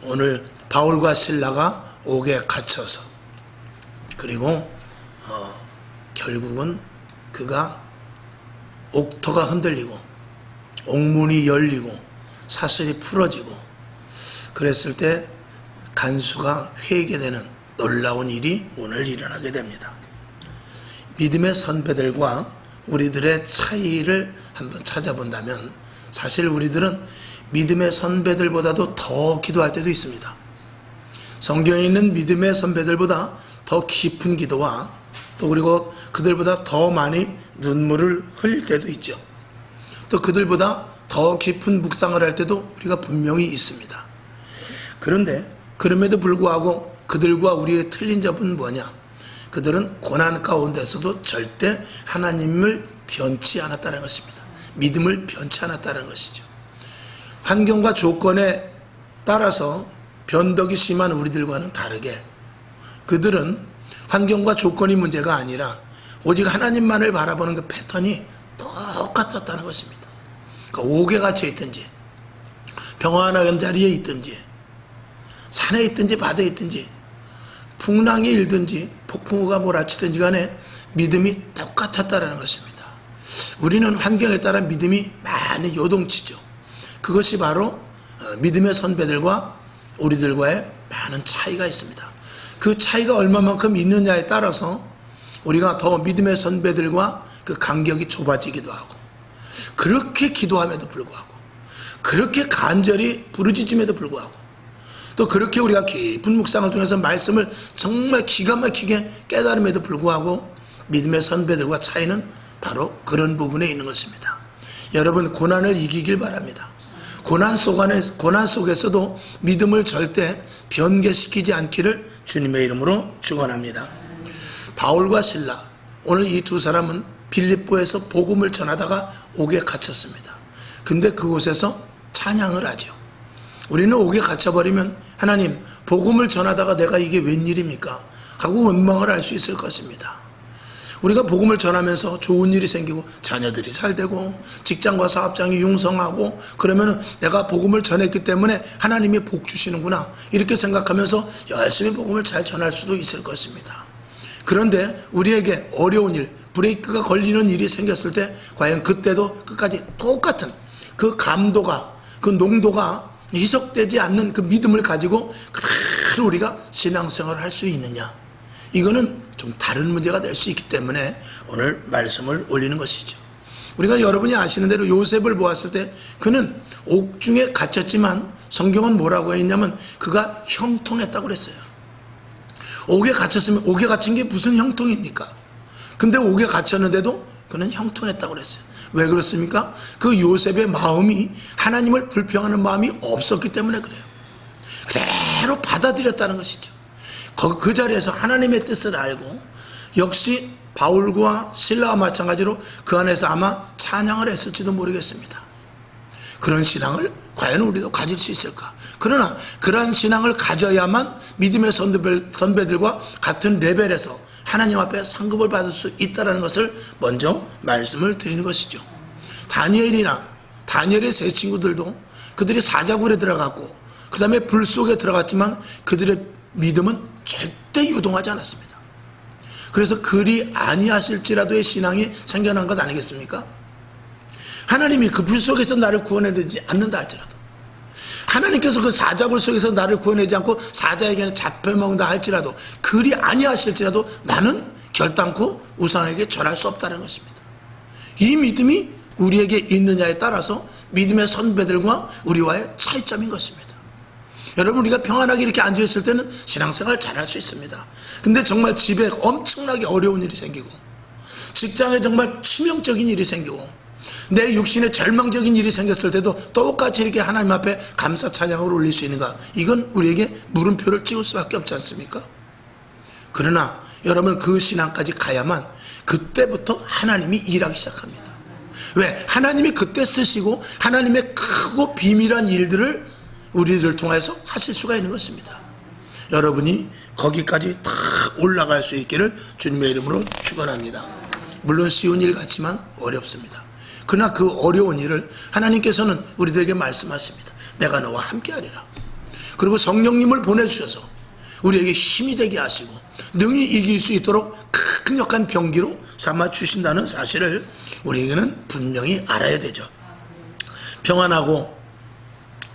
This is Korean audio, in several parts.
오늘 바울과 실라가 옥에 갇혀서 그리고 결국은 그가 옥터가 흔들리고 옥문이 열리고 사슬이 풀어지고 그랬을 때 간수가 회개되는 놀라운 일이 오늘 일어나게 됩니다. 믿음의 선배들과 우리들의 차이를 한번 찾아본다면 사실 우리들은 믿음의 선배들보다도 더 기도할 때도 있습니다. 성경에 있는 믿음의 선배들보다 더 깊은 기도와 또 그리고 그들보다 더 많이 눈물을 흘릴 때도 있죠. 또 그들보다 더 깊은 묵상을 할 때도 우리가 분명히 있습니다. 그런데 그럼에도 불구하고 그들과 우리의 틀린 점은 뭐냐? 그들은 고난 가운데서도 절대 하나님을 변치 않았다는 것입니다. 믿음을 변치 않았다는 것이죠. 환경과 조건에 따라서 변덕이 심한 우리들과는 다르게 그들은 환경과 조건이 문제가 아니라 오직 하나님만을 바라보는 그 패턴이 똑같았다는 것입니다. 그러니까 옥에 갇혀 있든지 평안한 자리에 있든지 산에 있든지 바다에 있든지 풍랑이 일든지 폭풍우가 몰아치든지 간에 믿음이 똑같았다는 것입니다. 우리는 환경에 따라 믿음이 많이 요동치죠. 그것이 바로 믿음의 선배들과 우리들과의 많은 차이가 있습니다. 그 차이가 얼마만큼 있느냐에 따라서 우리가 더 믿음의 선배들과 그 간격이 좁아지기도 하고 그렇게 기도함에도 불구하고 그렇게 간절히 부르짖음에도 불구하고 또 그렇게 우리가 깊은 묵상을 통해서 말씀을 정말 기가 막히게 깨달음에도 불구하고 믿음의 선배들과 차이는 바로 그런 부분에 있는 것입니다. 여러분 고난을 이기길 바랍니다. 고난 속에서도 믿음을 절대 변개시키지 않기를 주님의 이름으로 축원합니다. 바울과 실라 오늘 이 두 사람은 빌립보에서 복음을 전하다가 옥에 갇혔습니다. 근데 그곳에서 찬양을 하죠. 우리는 옥에 갇혀버리면 하나님 복음을 전하다가 내가 이게 웬일입니까? 하고 원망을 할 수 있을 것입니다. 우리가 복음을 전하면서 좋은 일이 생기고 자녀들이 잘되고 직장과 사업장이 융성하고 그러면 내가 복음을 전했기 때문에 하나님이 복 주시는구나 이렇게 생각하면서 열심히 복음을 잘 전할 수도 있을 것입니다. 그런데 우리에게 어려운 일, 브레이크가 걸리는 일이 생겼을 때 과연 그때도 끝까지 똑같은 그 감도가 그 농도가 희석되지 않는 그 믿음을 가지고 그대로 우리가 신앙생활을 할 수 있느냐, 이거는 좀 다른 문제가 될 수 있기 때문에 오늘 말씀을 올리는 것이죠. 우리가 여러분이 아시는 대로 요셉을 보았을 때 그는 옥중에 갇혔지만 성경은 뭐라고 했냐면 그가 형통했다고 그랬어요. 옥에 갇혔으면 옥에 갇힌 게 무슨 형통입니까? 근데 옥에 갇혔는데도 그는 형통했다고 그랬어요. 왜 그렇습니까? 그 요셉의 마음이 하나님을 불평하는 마음이 없었기 때문에 그래요. 그대로 받아들였다는 것이죠. 그 자리에서 하나님의 뜻을 알고 역시 바울과 실라와 마찬가지로 그 안에서 아마 찬양을 했을지도 모르겠습니다. 그런 신앙을 과연 우리도 가질 수 있을까? 그러나 그러한 신앙을 가져야만 믿음의 선배들과 같은 레벨에서 하나님 앞에 상급을 받을 수 있다는 것을 먼저 말씀을 드리는 것이죠. 다니엘의 세 친구들도 그들이 사자굴에 들어갔고 그 다음에 불 속에 들어갔지만 그들의 믿음은 절대 유동하지 않았습니다. 그래서 그리 아니하실지라도의 신앙이 생겨난 것 아니겠습니까? 하나님이 그 불 속에서 나를 구원해내지 않는다 할지라도, 하나님께서 그 사자굴 속에서 나를 구원하지 않고 사자에게는 잡혀먹는다 할지라도, 그리 아니하실지라도 나는 결단코 우상에게 절할 수 없다는 것입니다. 이 믿음이 우리에게 있느냐에 따라서 믿음의 선배들과 우리와의 차이점인 것입니다. 여러분, 우리가 평안하게 이렇게 앉아있을 때는 신앙생활 잘할 수 있습니다. 근데 정말 집에 엄청나게 어려운 일이 생기고 직장에 정말 치명적인 일이 생기고 내 육신에 절망적인 일이 생겼을 때도 똑같이 이렇게 하나님 앞에 감사 찬양을 올릴 수 있는가? 이건 우리에게 물음표를 찍을 수밖에 없지 않습니까? 그러나 여러분, 그 신앙까지 가야만 그때부터 하나님이 일하기 시작합니다. 왜? 하나님이 그때 쓰시고 하나님의 크고 비밀한 일들을 우리들을 통해서 하실 수가 있는 것입니다. 여러분이 거기까지 다 올라갈 수 있기를 주님의 이름으로 축원합니다. 물론 쉬운 일 같지만 어렵습니다. 그러나 그 어려운 일을 하나님께서는 우리들에게 말씀하십니다. 내가 너와 함께 하리라. 그리고 성령님을 보내주셔서 우리에게 힘이 되게 하시고 능히 이길 수 있도록 강력한 병기로 삼아 주신다는 사실을 우리에게는 분명히 알아야 되죠. 평안하고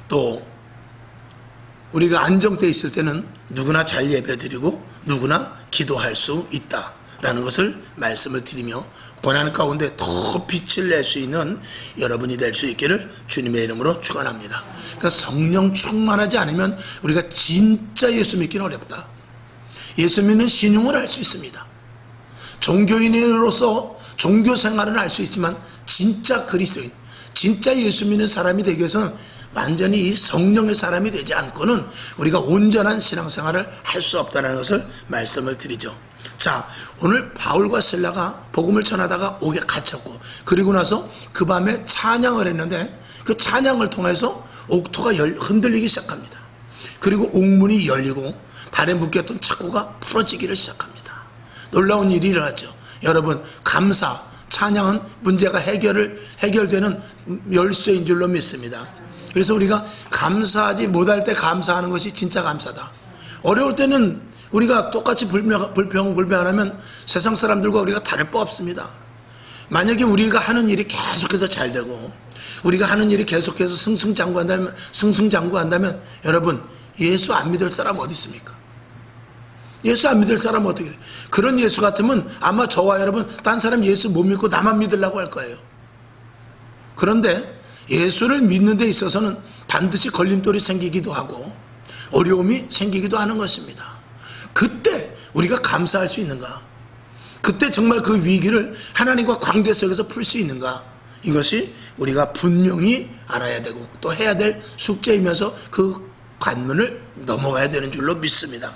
또 우리가 안정되어 있을 때는 누구나 잘 예배드리고 누구나 기도할 수 있다라는 것을 말씀을 드리며 고난 가운데 더 빛을 낼 수 있는 여러분이 될 수 있기를 주님의 이름으로 축원합니다. 그러니까 성령 충만하지 않으면 우리가 진짜 예수 믿기는 어렵다. 예수 믿는 신용을 할 수 있습니다. 종교인으로서 종교 생활은 할 수 있지만 진짜 그리스도인, 진짜 예수 믿는 사람이 되기 위해서는 완전히 이 성령의 사람이 되지 않고는 우리가 온전한 신앙생활을 할 수 없다는 것을 말씀을 드리죠. 자, 오늘 바울과 실라가 복음을 전하다가 옥에 갇혔고 그리고 나서 그 밤에 찬양을 했는데 그 찬양을 통해서 옥토가 흔들리기 시작합니다. 그리고 옥문이 열리고 발에 묶였던 착고가 풀어지기를 시작합니다. 놀라운 일이 일어났죠. 여러분, 감사, 찬양은 문제가 해결되는 열쇠인 줄로 믿습니다. 그래서 우리가 감사하지 못할 때 감사하는 것이 진짜 감사다. 어려울 때는 우리가 똑같이 불평불만하면 세상 사람들과 우리가 다를 바 없습니다. 만약에 우리가 하는 일이 계속해서 잘 되고 우리가 하는 일이 계속해서 승승장구한다면 여러분, 예수 안 믿을 사람 어디 있습니까? 예수 안 믿을 사람 어떻게 해요? 그런 예수 같으면 아마 저와 여러분 딴 사람 예수 못 믿고 나만 믿으려고 할 거예요. 그런데 예수를 믿는 데 있어서는 반드시 걸림돌이 생기기도 하고 어려움이 생기기도 하는 것입니다. 그때 우리가 감사할 수 있는가? 그때 정말 그 위기를 하나님과 관계 속에서 풀 수 있는가? 이것이 우리가 분명히 알아야 되고 또 해야 될 숙제이면서 그 관문을 넘어가야 되는 줄로 믿습니다.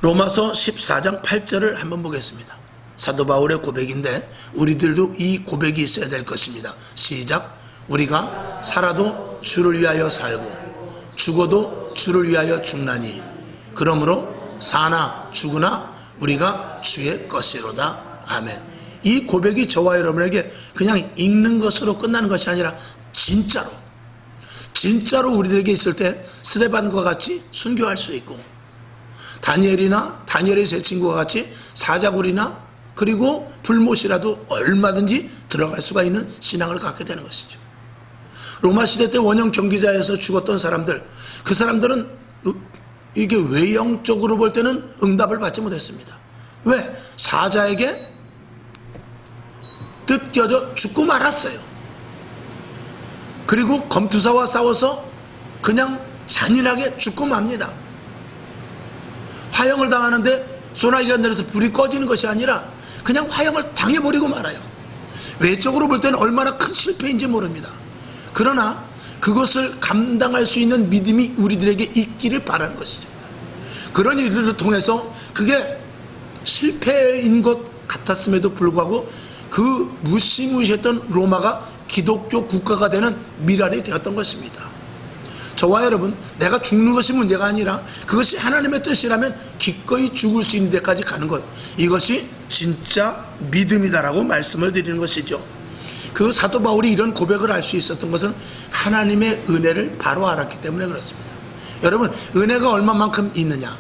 로마서 14장 8절을 한번 보겠습니다. 사도 바울의 고백인데 우리들도 이 고백이 있어야 될 것입니다. 시작. 우리가 살아도 주를 위하여 살고 죽어도 주를 위하여 죽나니 그러므로 사나 죽으나 우리가 주의 것이로다. 아멘. 이 고백이 저와 여러분에게 그냥 읽는 것으로 끝나는 것이 아니라 진짜로 우리들에게 있을 때 스데반과 같이 순교할 수 있고 다니엘의 세 친구와 같이 사자굴이나 그리고 불못이라도 얼마든지 들어갈 수가 있는 신앙을 갖게 되는 것이죠. 로마 시대 때 원형 경기자에서 죽었던 사람들, 그 사람들은 이게 외형적으로 볼 때는 응답을 받지 못했습니다. 왜? 사자에게 뜯겨져 죽고 말았어요. 그리고 검투사와 싸워서 그냥 잔인하게 죽고 맙니다. 화형을 당하는데 소나기가 내려서 불이 꺼지는 것이 아니라 그냥 화형을 당해버리고 말아요. 외적으로 볼 때는 얼마나 큰 실패인지 모릅니다. 그러나 그것을 감당할 수 있는 믿음이 우리들에게 있기를 바라는 것이죠. 그런 일들을 통해서 그게 실패인 것 같았음에도 불구하고 그 무시무시했던 로마가 기독교 국가가 되는 미랄이 되었던 것입니다. 저와 여러분, 내가 죽는 것이 문제가 아니라 그것이 하나님의 뜻이라면 기꺼이 죽을 수 있는 데까지 가는 것, 이것이 진짜 믿음이다라고 말씀을 드리는 것이죠. 그 사도 바울이 이런 고백을 할 수 있었던 것은 하나님의 은혜를 바로 알았기 때문에 그렇습니다. 여러분, 은혜가 얼마만큼 있느냐,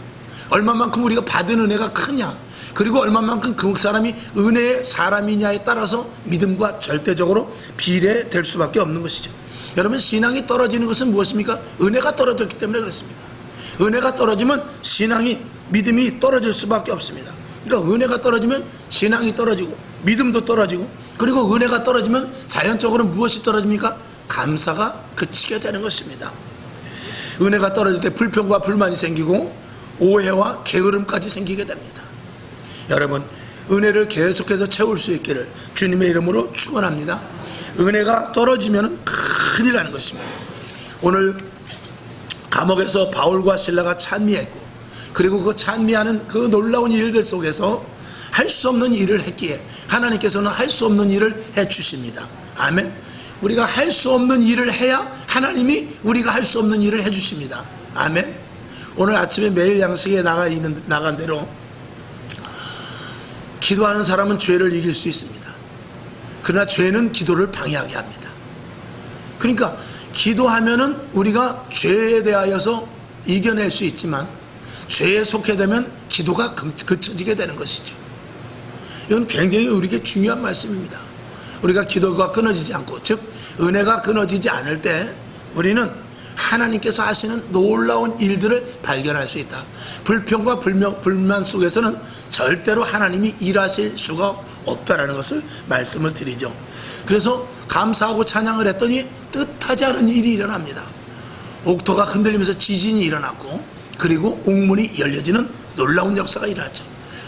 얼마만큼 우리가 받은 은혜가 크냐, 그리고 얼마만큼 그 사람이 은혜의 사람이냐에 따라서 믿음과 절대적으로 비례될 수밖에 없는 것이죠. 여러분, 신앙이 떨어지는 것은 무엇입니까? 은혜가 떨어졌기 때문에 그렇습니다. 은혜가 떨어지면 신앙이, 믿음이 떨어질 수밖에 없습니다. 그러니까 은혜가 떨어지면 신앙이 떨어지고 믿음도 떨어지고, 그리고 은혜가 떨어지면 자연적으로 무엇이 떨어집니까? 감사가 그치게 되는 것입니다. 은혜가 떨어질 때 불평과 불만이 생기고 오해와 게으름까지 생기게 됩니다. 여러분, 은혜를 계속해서 채울 수 있기를 주님의 이름으로 축원합니다. 은혜가 떨어지면 큰일 나는 것입니다. 오늘 감옥에서 바울과 실라가 찬미했고, 그리고 그 찬미하는 그 놀라운 일들 속에서 할 수 없는 일을 했기에 하나님께서는 할 수 없는 일을 해주십니다. 아멘. 우리가 할 수 없는 일을 해야 하나님이 우리가 할 수 없는 일을 해주십니다. 아멘. 오늘 아침에 매일 양식에 나간 대로 기도하는 사람은 죄를 이길 수 있습니다. 그러나 죄는 기도를 방해하게 합니다. 그러니까 기도하면은 우리가 죄에 대하여서 이겨낼 수 있지만 죄에 속해 되면 기도가 그쳐지게 되는 것이죠. 이건 굉장히 우리에게 중요한 말씀입니다. 우리가 기도가 끊어지지 않고, 즉 은혜가 끊어지지 않을 때 우리는 하나님께서 하시는 놀라운 일들을 발견할 수 있다. 불평과 불만 속에서는 절대로 하나님이 일하실 수가 없다라는 것을 말씀을 드리죠. 그래서 감사하고 찬양을 했더니 뜻하지 않은 일이 일어납니다. 옥토가 흔들리면서 지진이 일어났고, 그리고 옥문이 열려지는 놀라운 역사가 일어났죠.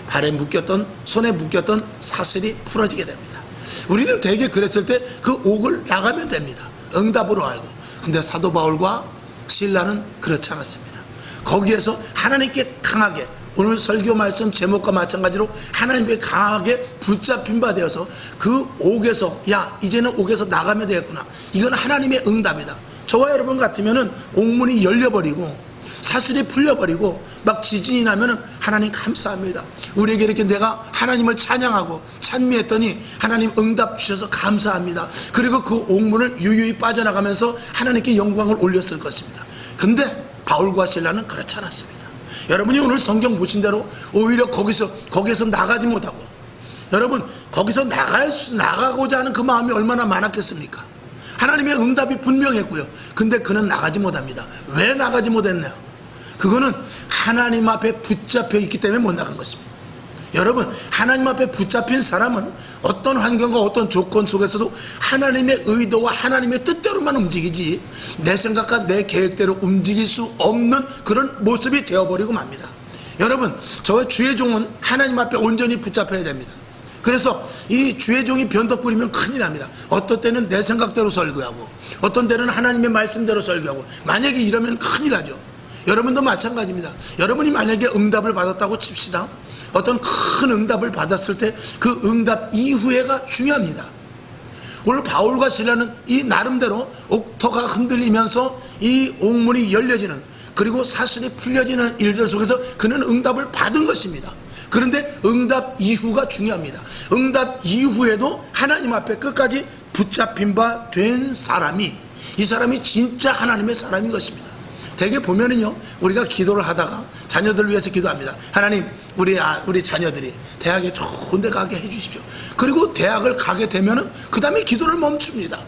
발에 묶였던, 손에 묶였던 사슬이 풀어지게 됩니다. 우리는 대개 그랬을 때 그 옥을 나가면 됩니다. 응답으로 알고. 근데 사도 바울과 실라는 그렇지 않았습니다. 거기에서 하나님께 강하게, 오늘 설교 말씀 제목과 마찬가지로 하나님께 강하게 붙잡힌 바 되어서 그 옥에서, 야 이제는 옥에서 나가면 되겠구나, 이건 하나님의 응답이다. 저와 여러분 같으면은 옥문이 열려버리고 사슬이 풀려버리고 막 지진이 나면은 하나님 감사합니다, 우리에게 이렇게 내가 하나님을 찬양하고 찬미했더니 하나님 응답 주셔서 감사합니다. 그리고 그 옥문을 유유히 빠져나가면서 하나님께 영광을 올렸을 것입니다. 근데 바울과 실라는 그렇지 않았습니다. 여러분이 오늘 성경 보신 대로 오히려 거기서 나가지 못하고, 여러분 거기서 나가고자 하는 그 마음이 얼마나 많았겠습니까? 하나님의 응답이 분명했고요. 근데 그는 나가지 못합니다. 왜 나가지 못했냐? 그거는 하나님 앞에 붙잡혀 있기 때문에 못 나간 것입니다. 여러분, 하나님 앞에 붙잡힌 사람은 어떤 환경과 어떤 조건 속에서도 하나님의 의도와 하나님의 뜻대로만 움직이지 내 생각과 내 계획대로 움직일 수 없는 그런 모습이 되어버리고 맙니다. 여러분, 저와 주의 종은 하나님 앞에 온전히 붙잡혀야 됩니다. 그래서 이 주의 종이 변덕 부리면 큰일 납니다. 어떤 때는 내 생각대로 설교하고, 어떤 때는 하나님의 말씀대로 설교하고, 만약에 이러면 큰일 나죠. 여러분도 마찬가지입니다. 여러분이 만약에 응답을 받았다고 칩시다. 어떤 큰 응답을 받았을 때 그 응답 이후에가 중요합니다. 오늘 바울과 실라는 이 나름대로 옥토가 흔들리면서 이 옥문이 열려지는, 그리고 사슬이 풀려지는 일들 속에서 그는 응답을 받은 것입니다. 그런데 응답 이후가 중요합니다. 응답 이후에도 하나님 앞에 끝까지 붙잡힌 바 된 사람이, 이 사람이 진짜 하나님의 사람인 것입니다. 대개 보면은요, 우리가 기도를 하다가 자녀들을 위해서 기도합니다. 하나님, 우리 자녀들이 대학에 좋은 데 가게 해주십시오. 그리고 대학을 가게 되면은 그 다음에 기도를 멈춥니다.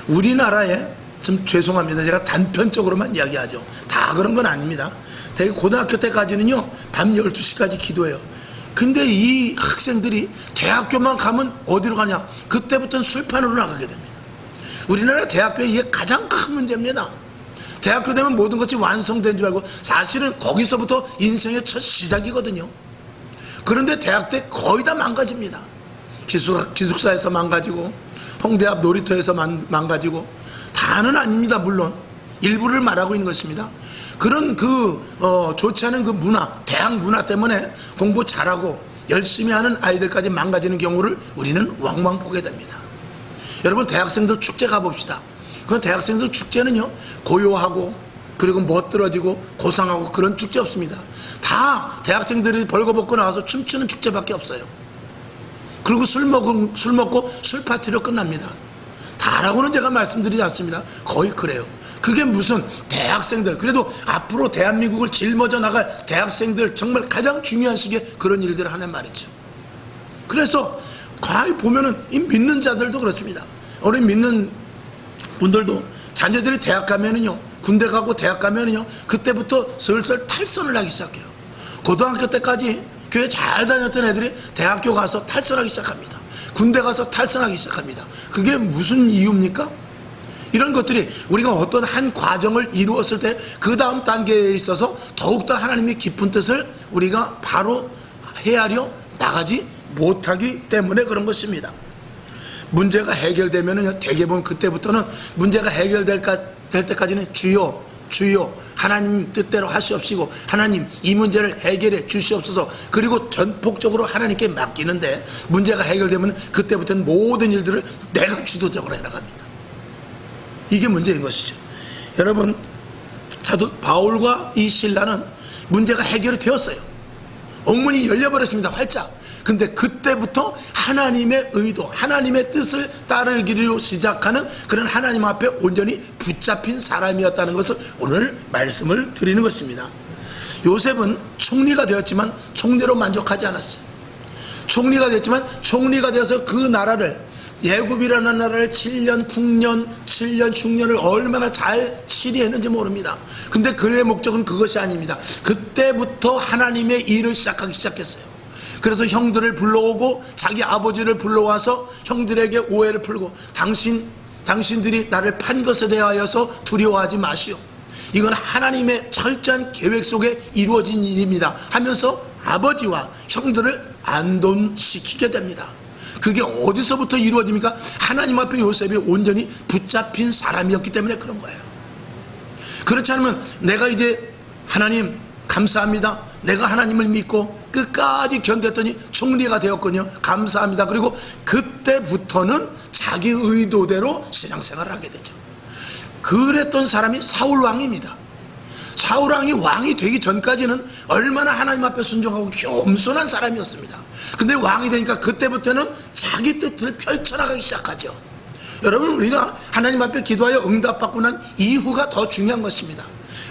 우리나라에, 좀 죄송합니다, 제가 단편적으로만 이야기하죠. 다 그런 건 아닙니다. 대개 고등학교 때까지는요, 밤 12시까지 기도해요. 근데 이 학생들이 대학교만 가면 어디로 가냐? 그때부터는 술판으로 나가게 됩니다. 우리나라 대학교에 이게 가장 큰 문제입니다. 대학교 되면 모든 것이 완성된 줄 알고, 사실은 거기서부터 인생의 첫 시작이거든요. 그런데 대학 때 거의 다 망가집니다. 기숙사에서 망가지고, 홍대 앞 놀이터에서 망가지고, 다는 아닙니다. 물론 일부를 말하고 있는 것입니다. 그런 좋지 않은 그 문화, 대학 문화 때문에 공부 잘하고 열심히 하는 아이들까지 망가지는 경우를 우리는 왕왕 보게 됩니다. 여러분, 대학생들 축제 가봅시다. 그 대학생들 축제는요, 고요하고 그리고 멋들어지고 고상하고 그런 축제 없습니다. 다 대학생들이 벌거벗고 나와서 춤추는 축제밖에 없어요. 그리고 술 먹고 술 파티로 끝납니다. 다라고는 제가 말씀드리지 않습니다. 거의 그래요. 그게 무슨 대학생들, 그래도 앞으로 대한민국을 짊어져 나갈 대학생들, 정말 가장 중요한 시기에 그런 일들을 하는 말이죠. 그래서 거의 보면은 이 믿는 자들도 그렇습니다. 우리 믿는 분들도 자녀들이 대학 가면은요, 군대 가고 대학 가면은요, 그때부터 슬슬 탈선을 하기 시작해요. 고등학교 때까지 교회 잘 다녔던 애들이 대학교 가서 탈선하기 시작합니다. 군대 가서 탈선하기 시작합니다. 그게 무슨 이유입니까? 이런 것들이 우리가 어떤 한 과정을 이루었을 때 그 다음 단계에 있어서 더욱더 하나님의 깊은 뜻을 우리가 바로 헤아려 나가지 못하기 때문에 그런 것입니다. 문제가 해결되면은 대개 보면 그때부터는 문제가 해결될 때까지는 주여 하나님 뜻대로 하시옵시고, 하나님 이 문제를 해결해 주시옵소서, 그리고 전폭적으로 하나님께 맡기는데, 문제가 해결되면 그때부터는 모든 일들을 내가 주도적으로 해나갑니다. 이게 문제인 것이죠. 여러분, 사도 바울과 이 실라는 문제가 해결이 되었어요. 옥문이 열려버렸습니다. 활짝. 근데 그때부터 하나님의 의도, 하나님의 뜻을 따르기로 시작하는 그런 하나님 앞에 온전히 붙잡힌 사람이었다는 것을 오늘 말씀을 드리는 것입니다. 요셉은 총리가 되었지만 총리로 만족하지 않았어요. 총리가 됐지만 총리가 되어서 그 나라를, 애굽이라는 나라를 7년 풍년 7년 흉년을 얼마나 잘 치리했는지 모릅니다. 근데 그의 목적은 그것이 아닙니다. 그때부터 하나님의 일을 시작하기 시작했어요. 그래서 형들을 불러오고 자기 아버지를 불러와서 형들에게 오해를 풀고, 당신들이 나를 판 것에 대하여서 두려워하지 마시오. 이건 하나님의 철저한 계획 속에 이루어진 일입니다 하면서 아버지와 형들을 안동시키게 됩니다. 그게 어디서부터 이루어집니까? 하나님 앞에 요셉이 온전히 붙잡힌 사람이었기 때문에 그런 거예요. 그렇지 않으면 내가 이제 하나님 감사합니다, 내가 하나님을 믿고 끝까지 견뎠더니 총리가 되었군요, 감사합니다. 그리고 그때부터는 자기 의도대로 신앙생활을 하게 되죠. 그랬던 사람이 사울 왕입니다. 사울 왕이 왕이 되기 전까지는 얼마나 하나님 앞에 순종하고 겸손한 사람이었습니다. 근데 왕이 되니까 그때부터는 자기 뜻을 펼쳐나가기 시작하죠. 여러분, 우리가 하나님 앞에 기도하여 응답받고 난 이후가 더 중요한 것입니다.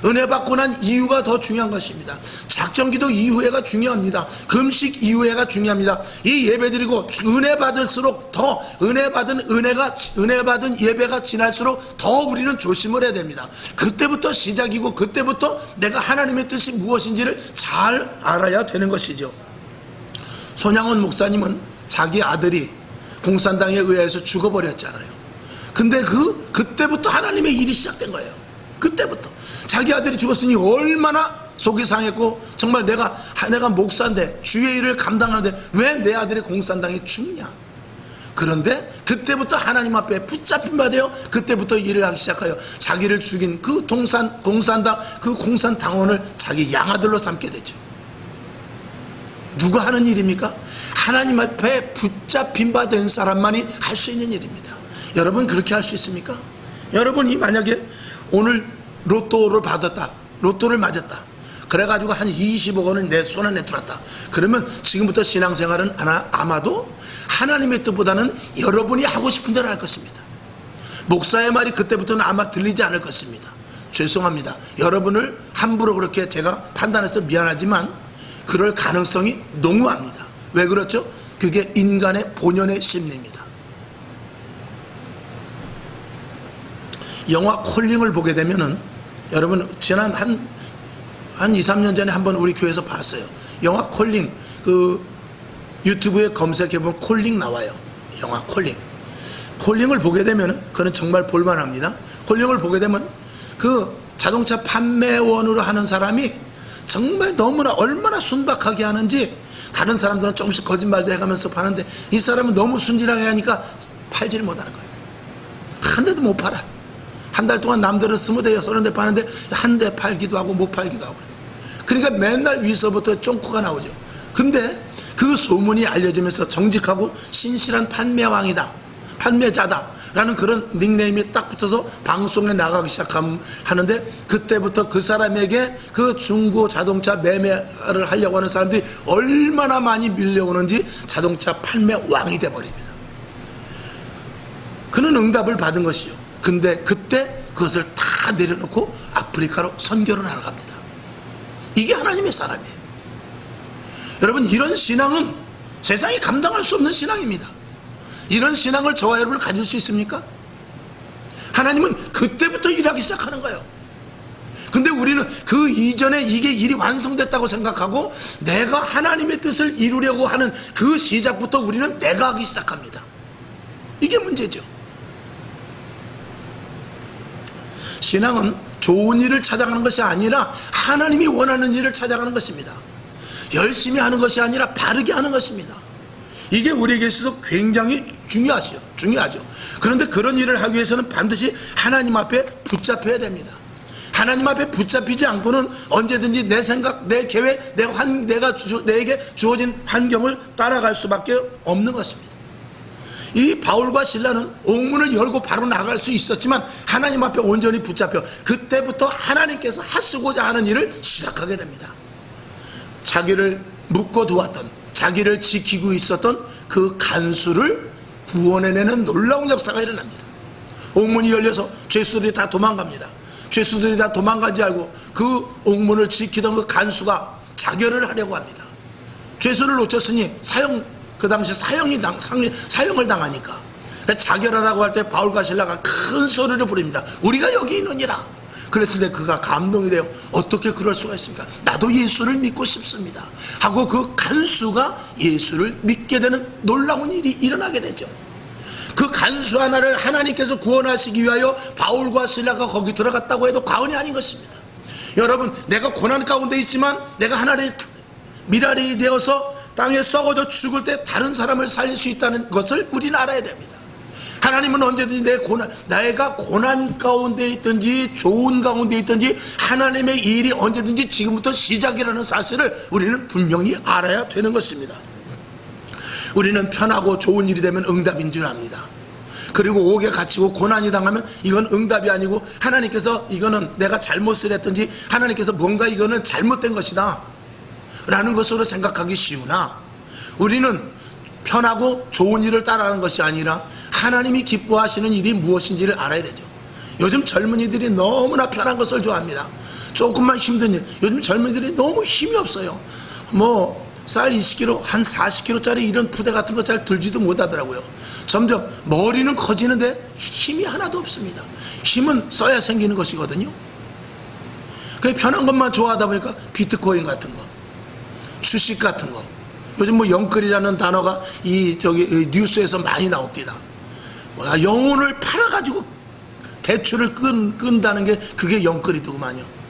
은혜 받고 난 이유가 더 중요한 것입니다. 작정기도 이후에가 중요합니다. 금식 이후에가 중요합니다. 이 예배 드리고 은혜 받을수록 더 은혜 받은 예배가 지날수록 더 우리는 조심을 해야 됩니다. 그때부터 시작이고 그때부터 내가 하나님의 뜻이 무엇인지를 잘 알아야 되는 것이죠. 손양원 목사님은 자기 아들이 공산당에 의해서 죽어버렸잖아요. 근데 그때부터 하나님의 일이 시작된 거예요. 그때부터 자기 아들이 죽었으니 얼마나 속이 상했고, 정말 내가 목사인데 주의 일을 감당하는데 왜 내 아들이 공산당에 죽냐. 그런데 그때부터 하나님 앞에 붙잡힌 바 되어 그때부터 일을 하기 시작하여 자기를 죽인 그 공산당 그 공산당원을 자기 양아들로 삼게 되죠. 누가 하는 일입니까? 하나님 앞에 붙잡힌 바 된 사람만이 할 수 있는 일입니다. 여러분, 그렇게 할 수 있습니까? 여러분이 만약에 오늘 로또를 받았다, 로또를 맞았다, 그래가지고 한 20억 원을 내 손 안에 들었다, 그러면 지금부터 신앙생활은 아마도 하나님의 뜻보다는 여러분이 하고 싶은 대로 할 것입니다. 목사의 말이 그때부터는 아마 들리지 않을 것입니다. 죄송합니다. 여러분을 함부로 그렇게 제가 판단해서 미안하지만 그럴 가능성이 농후합니다. 왜 그렇죠? 그게 인간의 본연의 심리입니다. 영화 콜링을 보게 되면은, 여러분 지난 한 2, 3년 전에 한번 우리 교회에서 봤어요. 영화 콜링, 그 유튜브에 검색해보면 콜링 나와요. 영화 콜링을 보게 되면은 그는 정말 볼만합니다. 콜링을 보게 되면 그 자동차 판매원으로 하는 사람이 정말 너무나 얼마나 순박하게 하는지, 다른 사람들은 조금씩 거짓말도 해가면서 파는데 이 사람은 너무 순진하게 하니까 팔지를 못하는 거예요. 한 대도 못 팔아. 한 달 동안 남들은 20대 30대 파는데 한 대 팔기도 하고 못 팔기도 하고. 그러니까 맨날 위서부터 쫑코가 나오죠. 근데 그 소문이 알려지면서 정직하고 신실한 판매왕이다, 판매자다 라는 그런 닉네임이 딱 붙어서 방송에 나가기 시작하는데, 그때부터 그 사람에게 그 중고 자동차 매매를 하려고 하는 사람들이 얼마나 많이 밀려오는지 자동차 판매왕이 돼버립니다. 그는 응답을 받은 것이요. 근데 그때 그것을 다 내려놓고 아프리카로 선교를 하러 갑니다. 이게 하나님의 사람이에요. 여러분, 이런 신앙은 세상이 감당할 수 없는 신앙입니다. 이런 신앙을 저와 여러분을 가질 수 있습니까? 하나님은 그때부터 일하기 시작하는 거예요. 근데 우리는 그 이전에 이게 일이 완성됐다고 생각하고 내가 하나님의 뜻을 이루려고 하는 그 시작부터 우리는 내가 하기 시작합니다. 이게 문제죠. 신앙은 좋은 일을 찾아가는 것이 아니라 하나님이 원하는 일을 찾아가는 것입니다. 열심히 하는 것이 아니라 바르게 하는 것입니다. 이게 우리에게 있어서 굉장히 중요하죠. 그런데 그런 일을 하기 위해서는 반드시 하나님 앞에 붙잡혀야 됩니다. 하나님 앞에 붙잡히지 않고는 언제든지 내 생각, 내 계획, 내게 주어진 환경을 따라갈 수밖에 없는 것입니다. 이 바울과 실라는 옥문을 열고 바로 나갈 수 있었지만 하나님 앞에 온전히 붙잡혀 그때부터 하나님께서 하시고자 하는 일을 시작하게 됩니다. 자기를 묶어두었던 자기를 지키고 있었던 그 간수를 구원해내는 놀라운 역사가 일어납니다. 옥문이 열려서 죄수들이 다 도망갑니다. 죄수들이 다 도망간 줄 알고 그 옥문을 지키던 그 간수가 자결을 하려고 합니다. 죄수를 놓쳤으니 그 당시 사형을 당하니까 자결하라고 할 때 바울과 실라가 큰 소리를 부릅니다. 우리가 여기 있느니라. 그랬을 때 그가 감동이 돼요. 어떻게 그럴 수가 있습니까? 나도 예수를 믿고 싶습니다 하고 그 간수가 예수를 믿게 되는 놀라운 일이 일어나게 되죠. 그 간수 하나를 하나님께서 구원하시기 위하여 바울과 실라가 거기 들어갔다고 해도 과언이 아닌 것입니다. 여러분, 내가 고난 가운데 있지만 내가 하나님의 미랄이 되어서 땅에 썩어져 죽을 때 다른 사람을 살릴 수 있다는 것을 우리는 알아야 됩니다. 하나님은 언제든지 내가 고난 가운데 있든지 좋은 가운데 있든지 하나님의 일이 언제든지 지금부터 시작이라는 사실을 우리는 분명히 알아야 되는 것입니다. 우리는 편하고 좋은 일이 되면 응답인 줄 압니다. 그리고 옥에 갇히고 고난이 당하면 이건 응답이 아니고 하나님께서 이거는 내가 잘못을 했든지 하나님께서 뭔가 이거는 잘못된 것이다 라는 것으로 생각하기 쉬우나, 우리는 편하고 좋은 일을 따라가는 것이 아니라 하나님이 기뻐하시는 일이 무엇인지를 알아야 되죠. 요즘 젊은이들이 너무나 편한 것을 좋아합니다. 조금만 힘든 일, 요즘 젊은이들이 너무 힘이 없어요. 쌀 20kg, 한 40kg짜리 이런 부대 같은 거 잘 들지도 못하더라고요. 점점 머리는 커지는데 힘이 하나도 없습니다. 힘은 써야 생기는 것이거든요. 그 편한 것만 좋아하다 보니까 비트코인 같은 거, 주식 같은 거, 요즘 영끌이라는 단어가 뉴스에서 많이 나옵니다. 영혼을 팔아가지고 대출을 끈다는 게 그게 영끌이더구만요.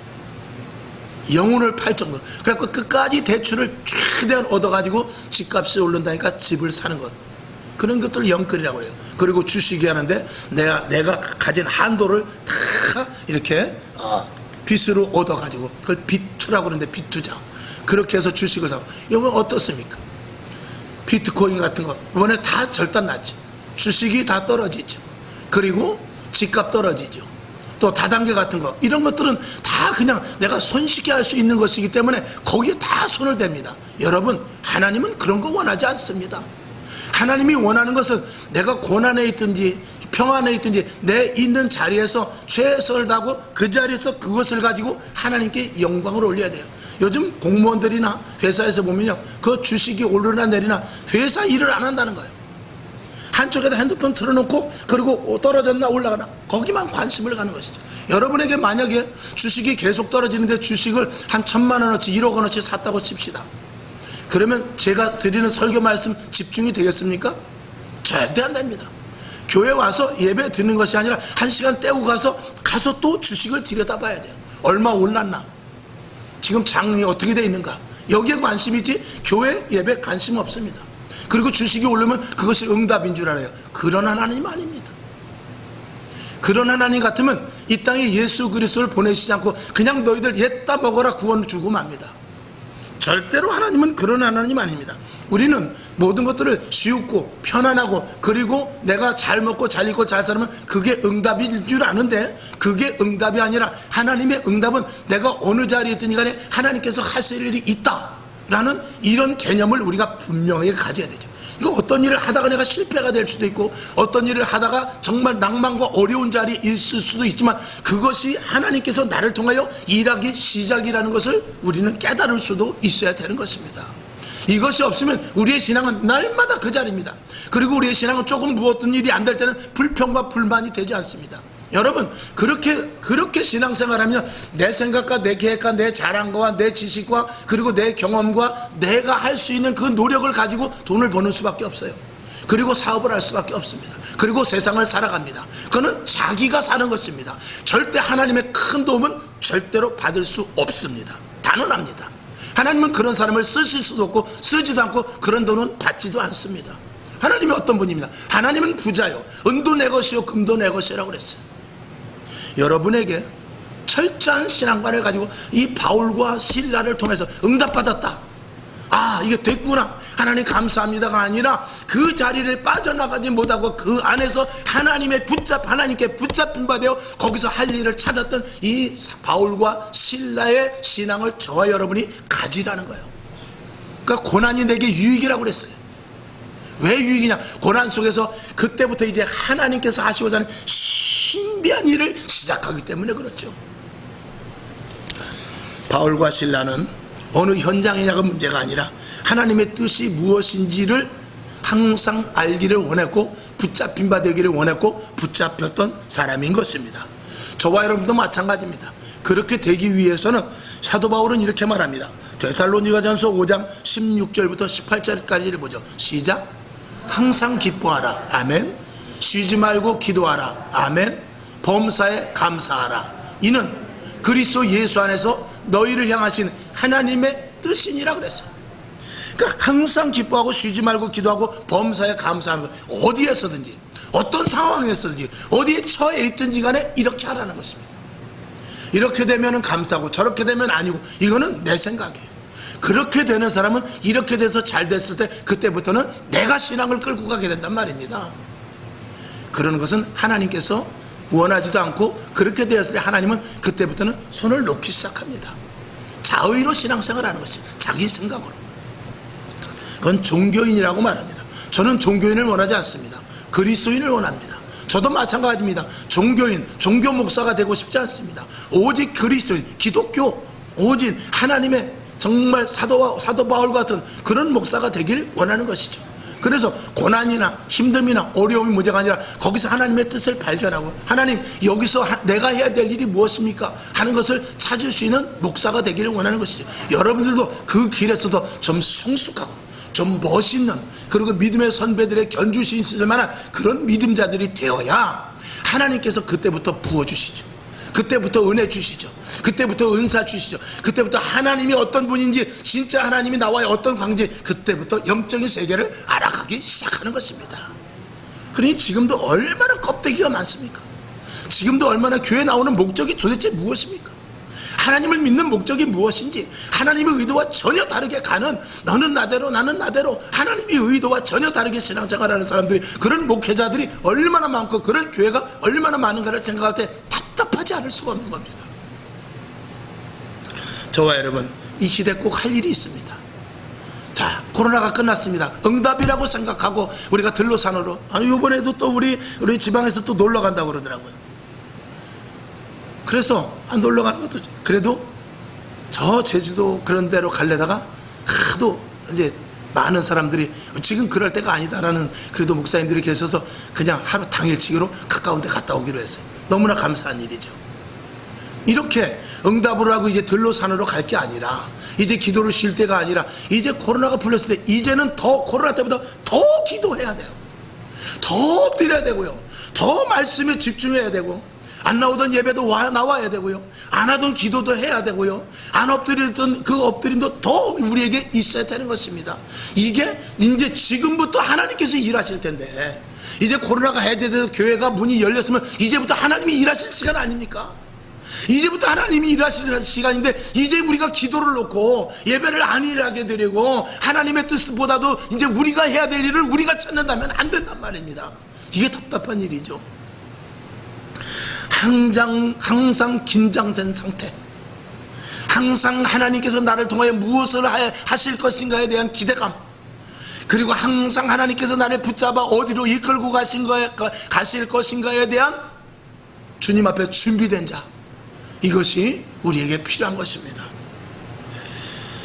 영혼을 팔 정도로. 그래갖고 끝까지 대출을 최대한 얻어가지고 집값이 오른다니까 집을 사는 것. 그런 것들 영끌이라고 해요. 그리고 주식이 하는데 내가 가진 한도를 다 이렇게 빚으로 얻어가지고 그걸 빚투라고 그러는데 빚투자. 그렇게 해서 주식을 사고. 이건 어떻습니까? 비트코인 같은 거 이번에 다 절단 났죠. 주식이 다 떨어지죠. 그리고 집값 떨어지죠. 또 다단계 같은 거, 이런 것들은 다 그냥 내가 손쉽게 할 수 있는 것이기 때문에 거기에 다 손을 댑니다. 여러분, 하나님은 그런 거 원하지 않습니다. 하나님이 원하는 것은 내가 고난에 있든지 평안에 있든지 내 있는 자리에서 최선을 다하고 그 자리에서 그것을 가지고 하나님께 영광을 올려야 돼요. 요즘 공무원들이나 회사에서 보면요, 그 주식이 오르나 내리나 회사 일을 안 한다는 거예요. 한쪽에다 핸드폰 틀어놓고 그리고 떨어졌나 올라가나 거기만 관심을 가는 것이죠. 여러분에게 만약에 주식이 계속 떨어지는데 주식을 한 1,000만 원어치 1억 원어치 샀다고 칩시다. 그러면 제가 드리는 설교 말씀 집중이 되겠습니까? 절대 안 됩니다. 교회 와서 예배 드리는 것이 아니라 1시간 떼고 가서 또 주식을 들여다봐야 돼요. 얼마 올랐나, 지금 장이 어떻게 돼 있는가, 여기에 관심이지 교회 예배 관심 없습니다. 그리고 주식이 오르면 그것이 응답인 줄 알아요. 그런 하나님 아닙니다. 그런 하나님 같으면 이 땅에 예수 그리스도를 보내시지 않고 그냥 너희들 옛다 먹어라 구원 주고 맙니다. 절대로 하나님은 그런 하나님 아닙니다. 우리는 모든 것들을 쉬우고 편안하고 그리고 내가 잘 먹고 잘 입고 잘 살면 그게 응답인 줄 아는데, 그게 응답이 아니라 하나님의 응답은 내가 어느 자리에 있든지 간에 하나님께서 하실 일이 있다 라는 이런 개념을 우리가 분명하게 가져야 되죠. 이거 어떤 일을 하다가 내가 실패가 될 수도 있고 어떤 일을 하다가 정말 낭만과 어려운 자리에 있을 수도 있지만 그것이 하나님께서 나를 통하여 일하기 시작이라는 것을 우리는 깨달을 수도 있어야 되는 것입니다. 이것이 없으면 우리의 신앙은 날마다 그 자리입니다. 그리고 우리의 신앙은 조금 무엇든 일이 안 될 때는 불평과 불만이 되지 않습니다. 여러분, 그렇게 신앙생활하면 내 생각과 내 계획과 내 자랑과 내 지식과 그리고 내 경험과 내가 할 수 있는 그 노력을 가지고 돈을 버는 수밖에 없어요. 그리고 사업을 할 수밖에 없습니다. 그리고 세상을 살아갑니다. 그거는 자기가 사는 것입니다. 절대 하나님의 큰 도움은 절대로 받을 수 없습니다. 단언합니다. 하나님은 그런 사람을 쓰실 수도 없고 쓰지도 않고 그런 돈은 받지도 않습니다. 하나님이 어떤 분입니다. 하나님은 부자요, 은도 내 것이요 금도 내 것이라고 그랬어요. 여러분에게 철저한 신앙관을 가지고 이 바울과 실라를 통해서 응답받았다, 이게 됐구나, 하나님 감사합니다가 아니라 그 자리를 빠져나가지 못하고 그 안에서 하나님께 붙잡힌 바 되어 거기서 할 일을 찾았던 이 바울과 실라의 신앙을 저와 여러분이 가지라는 거예요. 그러니까 고난이 내게 유익이라고 그랬어요. 왜 유익이냐? 고난 속에서 그때부터 이제 하나님께서 하시고자 하는 신비한 일을 시작하기 때문에 그렇죠. 바울과 실라는 어느 현장이냐가 문제가 아니라 하나님의 뜻이 무엇인지를 항상 알기를 원했고 붙잡힌 바 되기를 원했고 붙잡혔던 사람인 것입니다. 저와 여러분도 마찬가지입니다. 그렇게 되기 위해서는 사도 바울은 이렇게 말합니다. 데살로니가전서 5장 16절부터 18절까지를 보죠. 시작. 항상 기뻐하라. 아멘. 쉬지 말고 기도하라. 아멘. 범사에 감사하라. 이는 그리스도 예수 안에서 너희를 향하신 하나님의 뜻이니라 그랬어요. 그러니까 항상 기뻐하고 쉬지 말고 기도하고 범사에 감사하는 것. 어디에서든지 어떤 상황에서든지 어디에 처해 있든지 간에 이렇게 하라는 것입니다. 이렇게 되면 감사하고 저렇게 되면 아니고, 이거는 내 생각이에요. 그렇게 되는 사람은 이렇게 돼서 잘 됐을 때 그때부터는 내가 신앙을 끌고 가게 된단 말입니다. 그런 것은 하나님께서 원하지도 않고, 그렇게 되었을 때 하나님은 그때부터는 손을 놓기 시작합니다. 자의로 신앙생활을 하는 것이죠. 자기 생각으로. 그건 종교인이라고 말합니다. 저는 종교인을 원하지 않습니다. 그리스도인을 원합니다. 저도 마찬가지입니다. 종교인, 종교 목사가 되고 싶지 않습니다. 오직 그리스도인, 기독교, 오직 하나님의 정말 사도 바울 같은 그런 목사가 되길 원하는 것이죠. 그래서 고난이나 힘듦이나 어려움이 문제가 아니라 거기서 하나님의 뜻을 발견하고, 하나님 여기서 내가 해야 될 일이 무엇입니까? 하는 것을 찾을 수 있는 목사가 되기를 원하는 것이죠. 여러분들도 그 길에서도 좀 성숙하고 좀 멋있는, 그리고 믿음의 선배들의 견주시 있을 만한 그런 믿음자들이 되어야 하나님께서 그때부터 부어주시죠. 그때부터 은혜 주시죠. 그때부터 은사 주시죠. 그때부터 하나님이 어떤 분인지, 진짜 하나님이 나와의 어떤 관계인지 그때부터 영적인 세계를 알아가기 시작하는 것입니다. 그러니 지금도 얼마나 껍데기가 많습니까? 지금도 얼마나 교회 나오는 목적이 도대체 무엇입니까? 하나님을 믿는 목적이 무엇인지, 하나님의 의도와 전혀 다르게 가는, 너는 나대로 나는 나대로 하나님의 의도와 전혀 다르게 신앙생활하는 사람들이, 그런 목회자들이 얼마나 많고 그런 교회가 얼마나 많은가를 생각할 때 답답하지 않을 수가 없는 겁니다. 저와 여러분, 이 시대 꼭 할 일이 있습니다. 자, 코로나가 끝났습니다. 응답이라고 생각하고 우리가 들로산으로, 이번에도 또 우리 지방에서 또 놀러 간다고 그러더라고요. 그래서 안 놀러 가는 것도, 그래도 저 제주도 그런 데로 갈래다가 하도 이제 많은 사람들이 지금 그럴 때가 아니다라는 그래도 목사님들이 계셔서 그냥 하루 당일치기로 가까운 데 갔다 오기로 했어요. 너무나 감사한 일이죠. 이렇게 응답을 하고 이제 들로산으로 갈 게 아니라, 이제 기도를 쉴 때가 아니라, 이제 코로나가 풀렸을 때 이제는 더 코로나 때보다 더 기도해야 돼요. 더 엎드려야 되고요. 더 말씀에 집중해야 되고, 안 나오던 예배도 나와야 되고요. 안 하던 기도도 해야 되고요. 안 엎드리던 그 엎드림도 더 우리에게 있어야 되는 것입니다. 이게 이제 지금부터 하나님께서 일하실 텐데, 이제 코로나가 해제돼서 교회가 문이 열렸으면 이제부터 하나님이 일하실 시간 아닙니까? 이제부터 하나님이 일하실 시간인데, 이제 우리가 기도를 놓고 예배를 안일하게 드리고 하나님의 뜻보다도 이제 우리가 해야 될 일을 우리가 찾는다면 안 된단 말입니다. 이게 답답한 일이죠. 항상 긴장된 상태, 항상 하나님께서 나를 통하여 무엇을 하실 것인가에 대한 기대감, 그리고 항상 하나님께서 나를 붙잡아 어디로 이끌고 가실 것인가에 대한 주님 앞에 준비된 자, 이것이 우리에게 필요한 것입니다.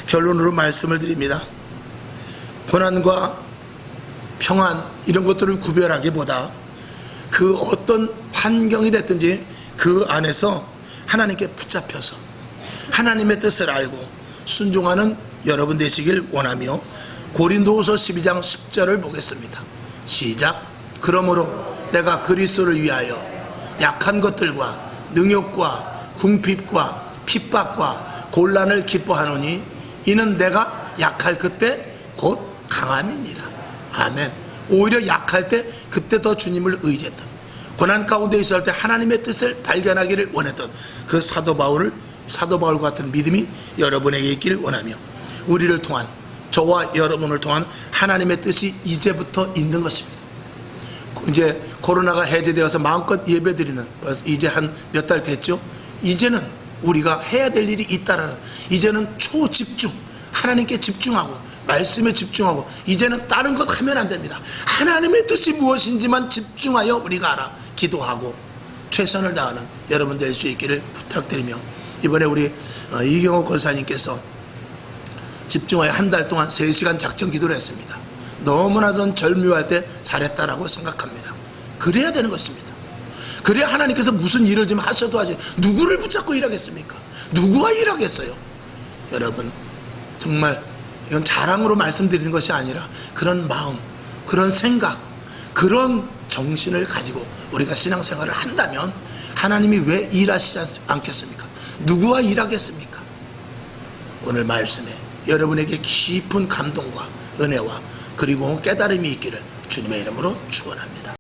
결론으로 말씀을 드립니다. 고난과 평안, 이런 것들을 구별하기보다 그 어떤 환경이 됐든지 그 안에서 하나님께 붙잡혀서 하나님의 뜻을 알고 순종하는 여러분 되시길 원하며, 고린도후서 12장 10절을 보겠습니다. 시작. 그러므로 내가 그리스도를 위하여 약한 것들과 능욕과 궁핍과 핍박과 곤란을 기뻐하노니 이는 내가 약할 그때 곧 강함이니라. 아멘. 오히려 약할 때 그때 더 주님을 의지했던, 고난 가운데 있을 때 하나님의 뜻을 발견하기를 원했던 그 사도 바울 같은 믿음이 여러분에게 있기를 원하며, 우리를 통한, 저와 여러분을 통한 하나님의 뜻이 이제부터 있는 것입니다. 이제 코로나가 해제되어서 마음껏 예배드리는, 이제 한 몇 달 됐죠. 이제는 우리가 해야 될 일이 있다라는, 이제는 초집중, 하나님께 집중하고 말씀에 집중하고 이제는 다른 것 하면 안 됩니다. 하나님의 뜻이 무엇인지만 집중하여 우리가 알아 기도하고 최선을 다하는 여러분 될 수 있기를 부탁드리며, 이번에 우리 이경호 권사님께서 집중하여 한 달 동안 3시간 작정 기도를 했습니다. 너무나도 절묘할 때 잘했다라고 생각합니다. 그래야 되는 것입니다. 그래야 하나님께서 무슨 일을 좀 하셔도 하지, 누구를 붙잡고 일하겠습니까? 누구와 일하겠어요? 여러분, 정말 이건 자랑으로 말씀드리는 것이 아니라 그런 마음, 그런 생각, 그런 정신을 가지고 우리가 신앙생활을 한다면 하나님이 왜 일하시지 않겠습니까? 누구와 일하겠습니까? 오늘 말씀에 여러분에게 깊은 감동과 은혜와 그리고 깨달음이 있기를 주님의 이름으로 축원합니다.